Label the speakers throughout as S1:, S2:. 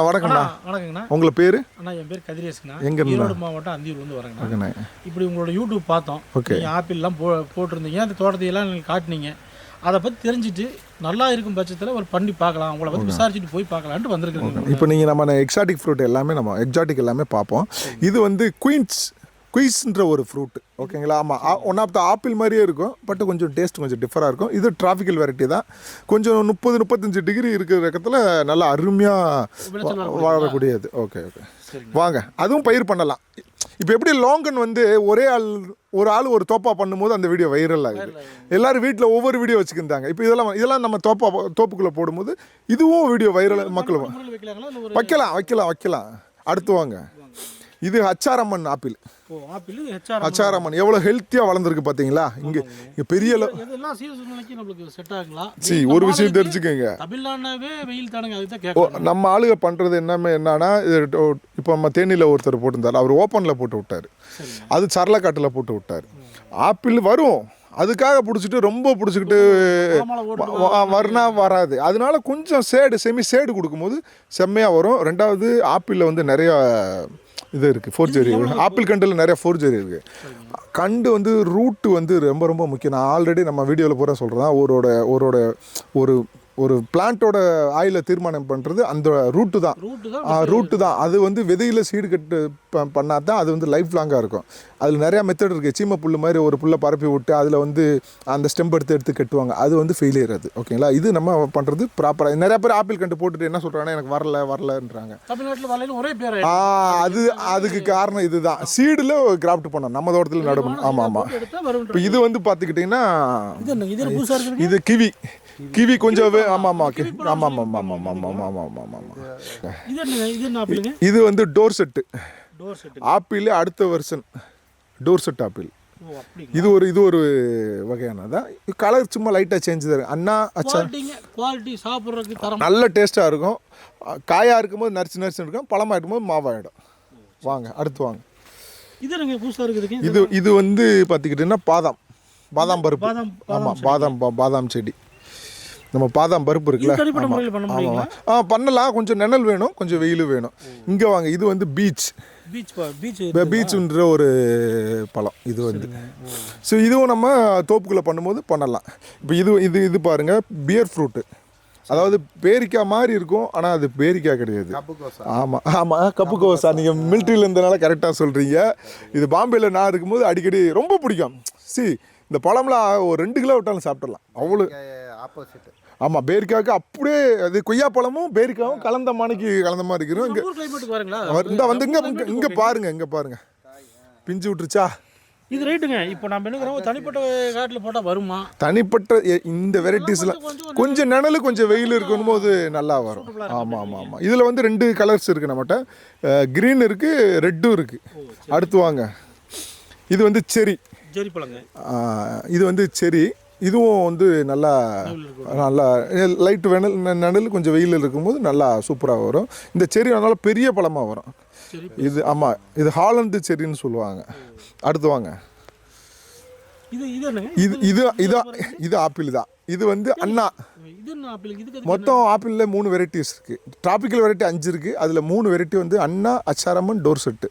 S1: வணக்கம்ண்ணா.
S2: வணக்கங்கண்ணா.
S1: உங்கள பேரு?
S2: அண்ணா என் பேர் கதிரேஷ்ண்ணா.
S1: எங்கேருந்துண்ணா?
S2: ஈரோடு மாவட்டம் அந்தியூர்லேருந்து வரேங்கண்ணா.
S1: ஓகேண்ணா.
S2: இப்படி உங்களோட யூடியூப் பார்த்தோம்.
S1: ஓகே.
S2: நீங்கள் ஆப்பிள்லாம் போட்டிருந்தீங்க, அந்த தோட்டத்தையெல்லாம் நீங்கள் காட்டினீங்க. அதை பற்றி தெரிஞ்சுட்டு நல்லா இருக்கும் பட்சத்தில் ஒரு பண்ணி பார்க்கலாம், உங்களை பற்றி விசாரிச்சுட்டு போய் பார்க்கலான்ட்டு வந்திருக்கேங்க.
S1: இப்போ நீங்கள் நம்ம எக்ஸாட்டிக் ஃப்ரூட் எல்லாமே நம்ம எக்ஸாட்டிக் எல்லாமே பார்ப்போம். இது வந்து குயின்ஸ்ன்ற ஒரு ஃப்ரூட், ஓகேங்களா? ஆமாம், ஒன் ஆஃப் த ஆப்பிள் மாதிரியே இருக்கும், பட் கொஞ்சம் டேஸ்ட் கொஞ்சம் டிஃபராக இருக்கும். இது டிராபிக்கல் வெரைட்டி தான். கொஞ்சம் 30-35 டிகிரி இருக்கிற இடத்துல நல்லா அருமையாக வாழக்கூடியது. ஓகே ஓகே, வாங்க அதுவும் பயிர் பண்ணலாம். இப்போ எப்படி லாங்கன் வந்து ஒரு ஆள் ஒரு தோப்பா பண்ணும்போது அந்த வீடியோ வைரல் ஆகுது. எல்லாரும் வீட்டில் ஒவ்வொரு வீடியோ வச்சுக்கிருந்தாங்க. இப்போ இதெல்லாம் நம்ம தோப்புக்குள்ளே போடும்போது இதுவும் வீடியோ வைரல் மக்கள் வைக்கலாம். அடுத்து வாங்க, இது ஹச்ஆர்எம்என் ஆப்பிள். ஹச்ஆர்எம்என் எவ்வளோ ஹெல்த்தியாக வளர்ந்துருக்கு பார்த்தீங்களா? இங்கே பெரிய ஒரு விஷயம் தெரிஞ்சுக்கோங்க, நம்ம ஆளுங்க பண்ணுறது என்னன்னா, இப்போ நம்ம தேனியில் ஒருத்தர் போட்டிருந்தார், அவர் ஓப்பனில் போட்டு விட்டார், அது சரளக்காட்டில் போட்டு விட்டார். ஆப்பிள் வரும், அதுக்காக பிடிச்சிட்டு ரொம்ப பிடிச்சிக்கிட்டு வராது. அதனால கொஞ்சம் செமி சேடு கொடுக்கும்போது செம்மையாக வரும். ரெண்டாவது ஆப்பிளில் வந்து நிறையா இது இருக்குது, ஃபோர்ஜரி. ஆப்பிள் கண்டில் நிறையா ஃபோர்ஜரி இருக்குது. கண்டு வந்து ரூட்டு வந்து ரொம்ப ரொம்ப முக்கியம். நான் ஆல்ரெடி நம்ம வீடியோவில் பூரா சொல்கிறேன், ஒரு பிளான்ட்டோட ஆயிலை தீர்மானம் பண்ணுறது அந்த ரூட்டு தான். அது வந்து விதையில் சீடு கட்டு பண்ணால் தான் அது வந்து லைஃப் லாங்காக இருக்கும். அதில் நிறையா மெத்தட் இருக்குது. சீமை புல் மாதிரி ஒரு புல்லை பரப்பி விட்டு அதில் வந்து அந்த ஸ்டெம்ப் எடுத்து கட்டுவாங்க, அது வந்து ஃபெயிலியர். அது ஓகேங்களா? இது நம்ம பண்ணுறது ப்ராப்பராக. நிறையா பேர் ஆப்பிள் கண்டு போட்டுட்டு என்ன சொல்கிறாங்கன்னா, எனக்கு வரலன்றாங்க. அதுக்கு காரணம் இதுதான், சீடில் கிராஃப்ட் பண்ணோம், நம்ம தோட்டத்தில் நடக்கணும். ஆமாம். இப்போ இது வந்து பார்த்துக்கிட்டிங்கன்னா இது கிவி கொஞ்சம் இது வந்து டோர்செட் ஆப்பிள். அடுத்த வெர்ஷன் டோர்செட் ஆப்பிள். இது ஒரு வகையானதான். கலர் சும்மா லைட்டாக சேஞ்ச் தான். அண்ணா அச்சா நல்ல டேஸ்ட்டாக இருக்கும். காயாக இருக்கும்போது நரிச்சு இருக்கும், பழமாக இருக்கும்போது மாவாயிடும். வாங்க அடுத்து வாங்க. இது வந்து பார்த்துக்கிட்டிங்கன்னா பாதாம் பருப்பு. ஆமாம், பாதாம் செடி. நம்ம பாதாம் பருப்பு இருக்குல்ல, பண்ணலாம். கொஞ்சம் நிழல் வேணும், கொஞ்சம் வெயில் வேணும். இங்கே வாங்க, இது வந்து பீச்சுன்ற ஒரு பழம். இது வந்து ஸோ இதுவும் நம்ம தோப்புக்குள்ளே பண்ணும்போது பண்ணலாம். இப்போ இது பாருங்கள், பியர் ஃப்ரூட்டு. அதாவது பேரிக்காய் மாதிரி இருக்கும், ஆனால் அது பேரிக்காய் கிடையாது. ஆமாம், கப்பு கோசா. நீங்கள் மிலிட்ரியில் இருந்தனால கரெக்டாக சொல்கிறீங்க. இது பாம்பேயில் நான் இருக்கும்போது அடிக்கடி ரொம்ப பிடிக்கும். இந்த பழம்லாம் ஒரு 2 கிலோ விட்டாலும் சாப்பிட்றலாம், அவ்வளோ ஆப்போசிட். ஆமாம், பேரிக்காய்க்கு அப்படியே அது கொய்யா பழமும் பேரிக்காயும் கலந்த மாதிரி இருக்கிறோம். இங்கே பாருங்க பிஞ்சு விட்டுருச்சா?
S2: இது ரைட்டுங்க. இப்போ நம்ம என்ன தனிப்பட்ட காட்டில் போட்டால் வருமா?
S1: தனிப்பட்ட இந்த வெரைட்டிஸ்லாம் கொஞ்சம் நிழல் கொஞ்சம் வெயில் இருக்கணும் போது நல்லா வரும். ஆமாம். இதில் வந்து 2 கலர்ஸ் இருக்குது நம்மகிட்ட, க்ரீன் இருக்குது, ரெட்டும் இருக்குது. அடுத்து வாங்க, இது வந்து செரி
S2: பழங்க.
S1: இது வந்து செரி. இதுவும் வந்து நல்லா லைட் நிழல் கொஞ்சம் வெயில் இருக்கும்போது நல்லா சூப்பராக வரும். இந்த செரி அதனால பெரிய பழமாக வரும். இது ஆமாம், இது ஹாலந்து செரின்னு சொல்லுவாங்க. அடுத்து வாங்க, இது ஆப்பிள் தான். இது வந்து அண்ணா. மொத்தம் ஆப்பிளில் 3 வெரைட்டிஸ் இருக்குது. டிராபிக்கல் வெரைட்டி 5 இருக்குது. அதில் 3 வெரைட்டி வந்து அண்ணா, ஹச்ஆர்எம்என், டோர்செட்டு.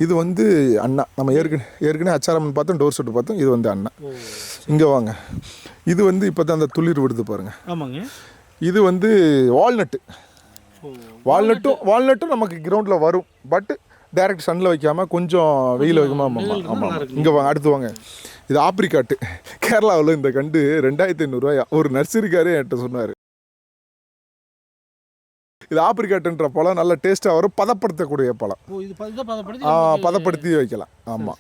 S1: இது வந்து அண்ணா. நம்ம ஏற்கனவே ஹச்ஆர்எம்என் பார்த்தோம், டோர்செட்டு பார்த்தோம். இது வந்து அண்ணா. இங்கே வாங்க, இது வந்து இப்போ தான் அந்த துளிர் விடுது பாருங்கள்.
S2: ஆமாங்க.
S1: இது வந்து வால்நட்டும் நமக்கு கிரவுண்டில் வரும், பட் டைரக்ட் சன்னில் வைக்காமல் கொஞ்சம் வெயில் வைக்காமல். ஆமாம். இங்கே வாங்க, அடுத்து வாங்க, இது ஆப்ரிக்காட்டு. கேரளாவில் இந்த கண்டு 2500 ஒரு நர்சரிக்காரே என்கிட்ட சொன்னார். இது ஆப்ரிக்காட்டுன்ற பழம் நல்ல டேஸ்ட்டாக வரும், பதப்படுத்தக்கூடிய பழம். பதப்படுத்தி வைக்கலாம். ஆமாம்,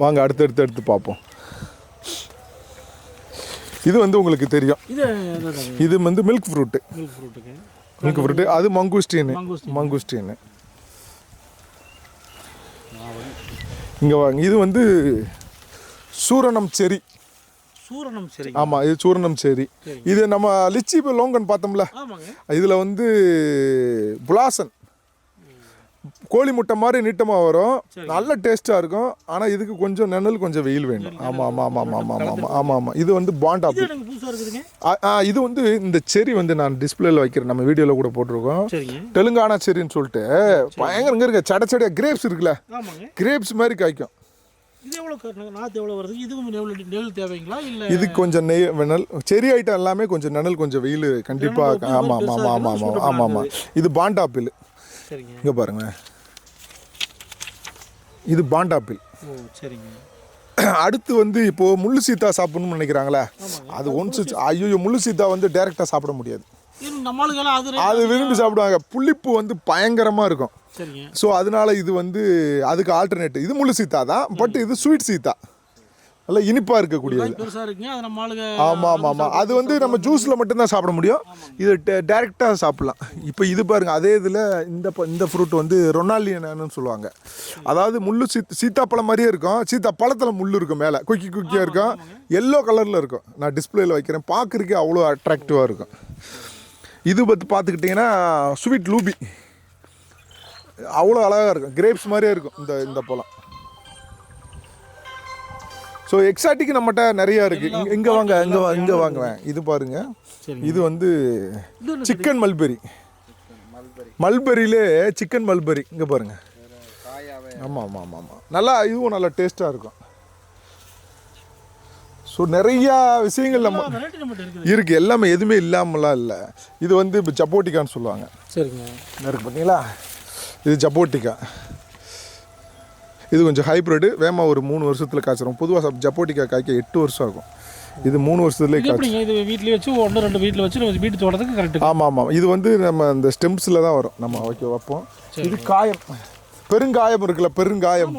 S1: வாங்க அடுத்து பார்ப்போம். இது வந்து உங்களுக்கு தெரியும், இது வந்து மில்க் ஃப்ரூட்டு. அது மங்குஸ்டீனு. இங்கே வாங்க, இது வந்து சூரணம் செரி. ஆமாம், இது சூரணம் செரி. இது நம்ம லிச்சி லோங்கன் பார்த்தோம்ல, இதில் வந்து கோழி முட்டை மாதிரி நீட்டமாக வரும், நல்ல டேஸ்ட்டாக இருக்கும். ஆனால் இதுக்கு கொஞ்சம் நிழல், கொஞ்சம் வெயில் வேணும். ஆமாம் ஆமாம் ஆமாம் ஆமாம் ஆமாம் ஆமாம் ஆமாம் ஆமாம். இது வந்து பாண்ட் ஆப்பிள். இது வந்து இந்த செரி வந்து நான் டிஸ்பிளேல வைக்கிறேன், நம்ம வீடியோவில் கூட போட்டிருக்கோம். தெலுங்கானா செரின்னு சொல்லிட்டு பயங்கர இங்கே இருக்க சடைச்சடையாக கிரேப்ஸ் இருக்குல்ல, கிரேப்ஸ் மாதிரி காய்க்கும்.
S2: இது எவ்வளோ நாற்று எவ்வளோ வருது? இதுவும் நெல் தேவைங்களா இல்லை?
S1: இதுக்கு கொஞ்சம் நிழல், செரி ஐட்டம் எல்லாமே கொஞ்சம் நிழல் கொஞ்சம் வெயில் கண்டிப்பாக. ஆமாம் ஆமாம் ஆமாம் ஆமாம் ஆமாம் ஆமாம் ஆமாம். இது பாண்ட் ஆப்பிள்.
S2: சரிங்க,
S1: இங்கே பாருங்க, இது பாண்ட் ஆப்பிள்.
S2: ஓ சரிங்க.
S1: அடுத்து வந்து இப்போது முள்ளு சீத்தா சாப்பிடணும்னு நினைக்கிறாங்களே, அது ஒன்ஸ் ஐயோ முள்ளு சீத்தா வந்து டைரெக்டாக சாப்பிட முடியாது. அது விரும்பி சாப்பிடுவாங்க. புளிப்பு வந்து பயங்கரமாக இருக்கும். ஸோ அதனால இது வந்து அதுக்கு ஆல்டர்னேட். இது முள்ளு சீத்தா தான், பட் இது ஸ்வீட் சீத்தா, நல்லா இனிப்பாக இருக்கக்கூடியது. ஆமாம் ஆமாம் ஆமாம். அது வந்து நம்ம ஜூஸில் மட்டும்தான் சாப்பிட முடியும், இது டைரெக்டாக சாப்பிட்லாம். இப்போ இது பாருங்கள், அதே இதில் இந்த ஃப்ரூட் வந்து ரொனாலியன்னு சொல்லுவாங்க. அதாவது முள்ளு சீத்தாப்பழம் மாதிரியே இருக்கும், சீத்தா பழத்தில் முள் இருக்கும், மேலே குக்கியாக இருக்கும், எல்லோ கலரில் இருக்கும். நான் டிஸ்பிளேயில் வைக்கிறேன், பார்க்குறதுக்கே அவ்வளோ அட்ராக்டிவாக இருக்கும். இது பார்த்துக்கிட்டிங்கன்னா ஸ்வீட் லூபி, அவ்வளோ அழகாக இருக்கும், கிரேப்ஸ் மாதிரியே இருக்கும் இந்த பழம். ஸோ எக்ஸாட்டிக் நம்மகிட்ட நிறையா இருக்குது. இங்கே வாங்க, இங்கே வாங்குவேன். இது பாருங்க, இது வந்து சிக்கன் மல்பெரி. மல்பெரியிலே சிக்கன் மல்பெரி இங்கே பாருங்கள். ஆமாம் ஆமாம் ஆமாம் ஆமாம். நல்லா, இதுவும் நல்லா டேஸ்ட்டாக இருக்கும். ஸோ நிறையா விஷயங்கள் நம்ம இருக்குது, எல்லாமே எதுவுமே இல்லாமலாம் இல்லை. இது வந்து இப்போ ஜப்போட்டிக்கான்னு சொல்லுவாங்க.
S2: சரிங்க,
S1: இருக்குது பார்த்தீங்களா, இது ஜப்போட்டிக்கா. இது கொஞ்சம் ஹைப்ரிட்டு, வேகமாக ஒரு 3 வருஷத்தில் காய்ச்சிரும். பொதுவாக ஜப்போட்டிக்கா காய்க்க 8 வருஷம் ஆகும், இது 3 வருஷத்துலேயே காய்ச்சி.
S2: இது வீட்லேயே வச்சு 1-2 வீட்டில் வச்சு வீட்டு தோட்டத்துக்கு கரெக்ட்.
S1: ஆமாம் ஆமாம். இது வந்து நம்ம இந்த ஸ்டெம்ஸில் தான் வரும், நம்ம வைப்போம். இது காயம், பெருங்காயம் இருக்குல்ல, பெருங்காயம்,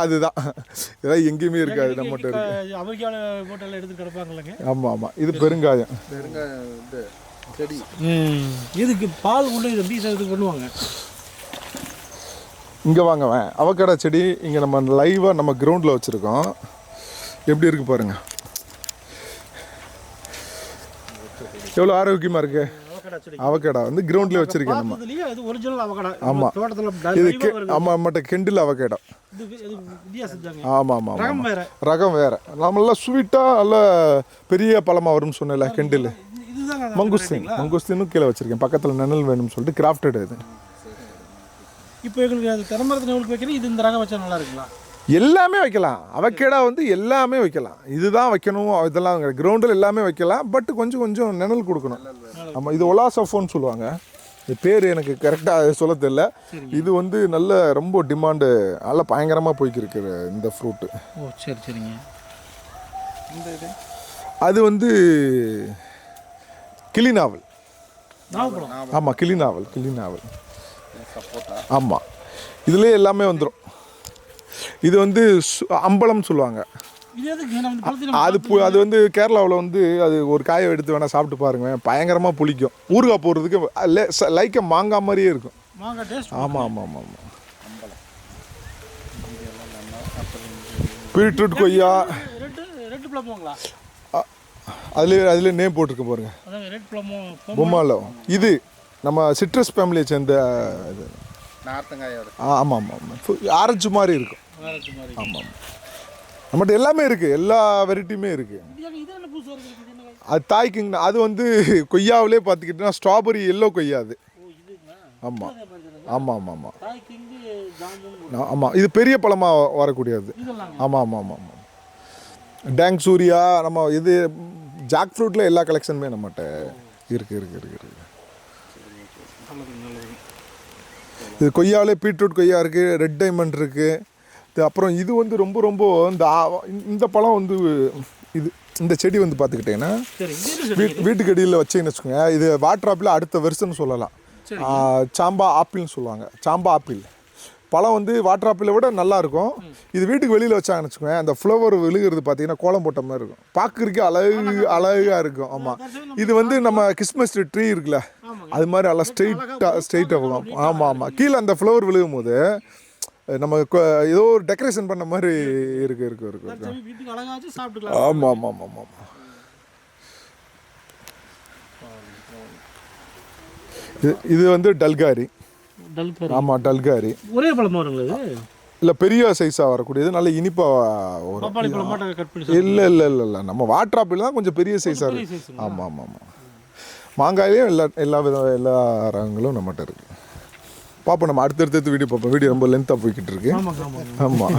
S1: அதுதான். இதெல்லாம் எங்கேயுமே இருக்காது, நம்மகிட்ட இருக்கு. ஆமாம் ஆமாம். இது பெருங்காயம்.
S2: செடி இதுக்கு பால் கொண்டு இது எப்படி இது பண்ணுவாங்க?
S1: இங்கே வாங்குவேன் அவக்காடோ செடி. இங்கே நம்ம லைவாக நம்ம கிரவுண்டில் வச்சுருக்கோம். எப்படி இருக்குது பாருங்கள், எவ்வளோ ஆரோக்கியமாக இருக்குது. அவக்காடோ வந்து கிரவுண்ட்லேயே வச்சுருக்கேன் நம்ம. ஆமாம், இது ஆமாம் நம்மகிட்ட கெண்டில் அவக்காடோ. ஆமாம் ஆமாம், ரகம் வேறு. நம்மளாம் ஸ்வீட்டாக நல்ல பெரிய பழமாக வரும்னு சொன்னேன்ல கெண்டில். மங்குஸ்தீனும் கீழே வச்சுருக்கேன், பக்கத்தில் நிழல் வேணும்னு சொல்லிட்டு கிராஃப்டட். இது
S2: இப்போ எங்களுக்கு அது தென்னமரத்தில் எவ்வளோ வைக்கணும்? இது இந்த ரகம் வச்சா நல்லா இருக்குங்களா?
S1: எல்லாமே வைக்கலாம், அவக்கேடா வந்து எல்லாமே வைக்கலாம். இதுதான் வைக்கணும் இதெல்லாம் கிரவுண்டில் எல்லாமே வைக்கலாம், பட் கொஞ்சம் கொஞ்சம் நிழல் கொடுக்கணும். ஆமாம், இது ஒலாசஃபோன்னு சொல்லுவாங்க. இது பேர் எனக்கு கரெக்டாக சொல்ல தெரியல. இது வந்து நல்ல ரொம்ப டிமாண்டு, நல்லா பயங்கரமாக போய்க்கிருக்கிற இந்த ஃப்ரூட்டு.
S2: ஓ சரி சரிங்க. இந்த இது
S1: அது வந்து கிளி நாவல். ஆமாம், கிளி நாவல். ஆமாம், இதுலேயே எல்லாமே வந்துடும். இது வந்து அம்பலம் சொல்லுவாங்க. அது வந்து கேரளாவில் வந்து அது ஒரு காயை எடுத்து வேணால் சாப்பிட்டு பாருங்க, பயங்கரமாக புளிக்கும். ஊறுகாய் போடுறதுக்கு லைக்க மாங்காய் மாதிரியே இருக்கும். ஆமாம் ஆமாம் ஆமாம் ஆமாம். பீட்ரூட், கொய்யா, அதுல நேம் போட்டிருக்க பாருங்க, பொம்மாலோ. இது நம்ம சிட்ரஸ் ஃபேமிலியை சேர்ந்த ஆமாம் ஆமாம் ஆமாம், ஆரஞ்சு மாதிரி இருக்கும். ஆமாம், நம்மகிட்ட எல்லாமே இருக்குது, எல்லா வெரைட்டியுமே இருக்குது. அது தாய்க்குங்கண்ணா, அது வந்து கொய்யாவிலே பார்த்துக்கிட்டோன்னா ஸ்ட்ராபெரி எல்லோ கொய்யா அது. ஆமாம் ஆமாம் ஆமாம் ஆமாம் ஆமாம். இது பெரிய பழமாக வரக்கூடியது. ஆமாம் ஆமாம் ஆமாம் ஆமாம். டேங் சூரியா, நம்ம இது ஜாக் ஃப்ரூட்டில் எல்லா கலெக்ஷனுமே நம்மகிட்ட இருக்குது. இது கொய்யாவிலே பீட்ரூட் கொய்யா இருக்குது, ரெட் டைமண்ட் இருக்குது. அப்புறம் இது வந்து ரொம்ப ரொம்ப இந்த பழம் வந்து இந்த செடி வந்து பார்த்துக்கிட்டிங்கன்னா வீட்டுக்கு அடியில் வச்சிங்கன்னு வச்சுக்கோங்க. இது வாட்டர் ஆப்பிள் அடுத்த வருஷம்னு சொல்லலாம். சாம்பா ஆப்பிள்னு சொல்லுவாங்க. சாம்பா ஆப்பிள் பழம் வந்து வாட்டர் ஆப்பிளை விட நல்லாயிருக்கும். இது வீட்டுக்கு வெளியில் வச்சாங்கன்னு வச்சுக்கோங்க, அந்த ஃப்ளவர் விழுகிறது பார்த்தீங்கன்னா கோலம் போட்ட மாதிரி இருக்கும், பார்க்குறதுக்கு அழகாக இருக்கும். ஆமாம், இது வந்து நம்ம கிறிஸ்மஸ் ட்ரீ இருக்குல்ல, அது மாதிரி நல்லா ஸ்ட்ரெயிட்டாக போகும். ஆமாம் ஆமாம், கீழே அந்த ஃப்ளவர் விழுகும் போது நம்ம ஏதோ ஒரு டெக்கரேஷன் பண்ண மாதிரி இருக்கு. ஆமாம் ஆமாம் ஆமாம் ஆமாம். இது வந்து டல்காரி.
S2: டல்காரி.
S1: ஆமாம் டல்காரி.
S2: ஒரே பழமா வருங்களா இது?
S1: இல்லை பெரிய சைஸாக வரக்கூடியது நல்ல இனிப்பாக வரும்.
S2: பப்பாளி பழம் மாட்ட கட் பண்ணி
S1: இல்லை நம்ம வாட்டர் ஆப்பிள் தான் கொஞ்சம் பெரிய சைஸாக
S2: பெரிய
S1: இருக்குது.
S2: size.
S1: ஆமாம் மாங்காயிலையும் எல்லா ரகங்களும் நம்மகிட்ட இருக்குது. பார்ப்போம், நம்ம அடுத்தடுத்து வீடியோ பார்ப்போம். வீடியோ ரொம்ப லென்த்தாக போய்கிட்டு இருக்கு.
S2: ஆமாங்க.
S1: ஆமாம்